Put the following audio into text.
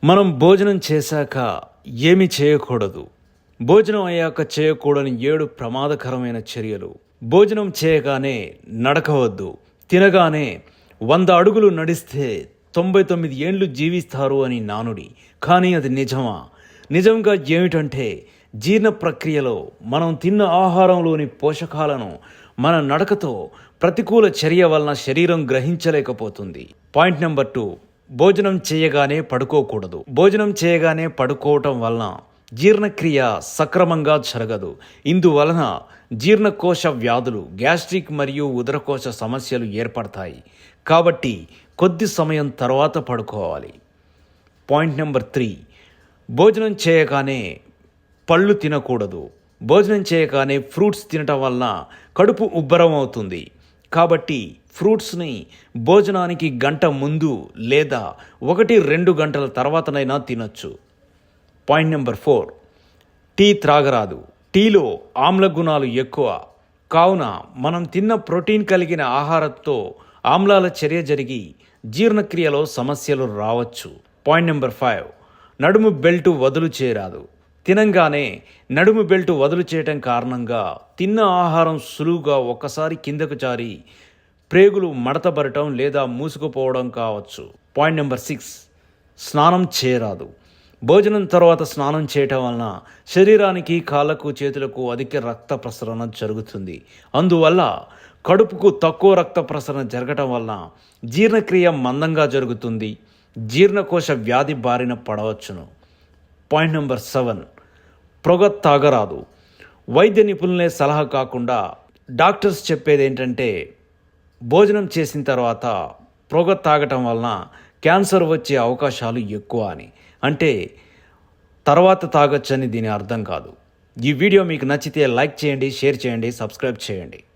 మనం భోజనం చేశాక ఏమి చేయకూడదు? భోజనం అయ్యాక చేయకూడని 7 ప్రమాదకరమైన చర్యలు. భోజనం చేయగానే నడకవద్దు. తినగానే 100 అడుగులు నడిస్తే 99 ఏండ్లు జీవిస్తారు అని నానుడి. కానీ అది నిజమా? నిజంగా ఏమిటంటే జీర్ణ ప్రక్రియలో మనం తిన్న ఆహారంలోని పోషకాలను మన నడకతో ప్రతికూల చర్య వలన శరీరం గ్రహించలేకపోతుంది. పాయింట్ నెంబర్ 2, భోజనం చేయగానే పడుకోకూడదు. భోజనం చేయగానే పడుకోవటం వలన జీర్ణక్రియ సక్రమంగా జరగదు. ఇందువలన జీర్ణకోశ వ్యాధులు, గ్యాస్ట్రిక్ మరియు ఉదరకోశ సమస్యలు ఏర్పడతాయి. కాబట్టి కొద్ది సమయం తర్వాత పడుకోవాలి. పాయింట్ నెంబర్ 3, భోజనం చేయగానే పళ్ళు తినకూడదు. భోజనం చేయగానే ఫ్రూట్స్ తినటం వలన కడుపు ఉబ్బరం అవుతుంది. కాబట్టి ఫ్రూట్స్ని భోజనానికి గంట ముందు లేదా 1-2 గంటల తర్వాతనైనా తినొచ్చు. పాయింట్ నెంబర్ 4, టీ త్రాగరాదు. టీలో ఆమ్ల గుణాలు ఎక్కువ. కావున మనం తిన్న ప్రోటీన్ కలిగిన ఆహారంతో ఆమ్లాల చర్య జరిగి జీర్ణక్రియలో సమస్యలు రావచ్చు. పాయింట్ నెంబర్ 5, నడుము బెల్టు వదులు చేయరాదు. తినంగానే నడుము బెల్టు వదులు చేయటం కారణంగా తిన్న ఆహారం సులువుగా ఒక్కసారి కిందకు జారి ప్రేగులు మడతబడటం లేదా మూసుకుపోవడం కావచ్చు. పాయింట్ నెంబర్ 6, స్నానం చేయరాదు. భోజనం తర్వాత స్నానం చేయటం వలన శరీరానికి, కాళ్ళకు, చేతులకు అధిక రక్త ప్రసరణ జరుగుతుంది. అందువల్ల కడుపుకు తక్కువ రక్త ప్రసరణ జరగటం వలన జీర్ణక్రియ మందంగా జరుగుతుంది. జీర్ణకోశ వ్యాధి బారిన పడవచ్చును. పాయింట్ నెంబర్ 7, పొగ తాగరాదు. వైద్య నిపుణులే సలహా కాకుండా డాక్టర్స్ చెప్పేది ఏంటంటే భోజనం చేసిన తర్వాత పొగ తాగటం వలన క్యాన్సర్ వచ్చే అవకాశాలు ఎక్కువ అని. అంటే తర్వాత తాగొచ్చని దీని అర్థం కాదు. ఈ వీడియో మీకు నచ్చితే లైక్ చేయండి, షేర్ చేయండి, సబ్స్క్రైబ్ చేయండి.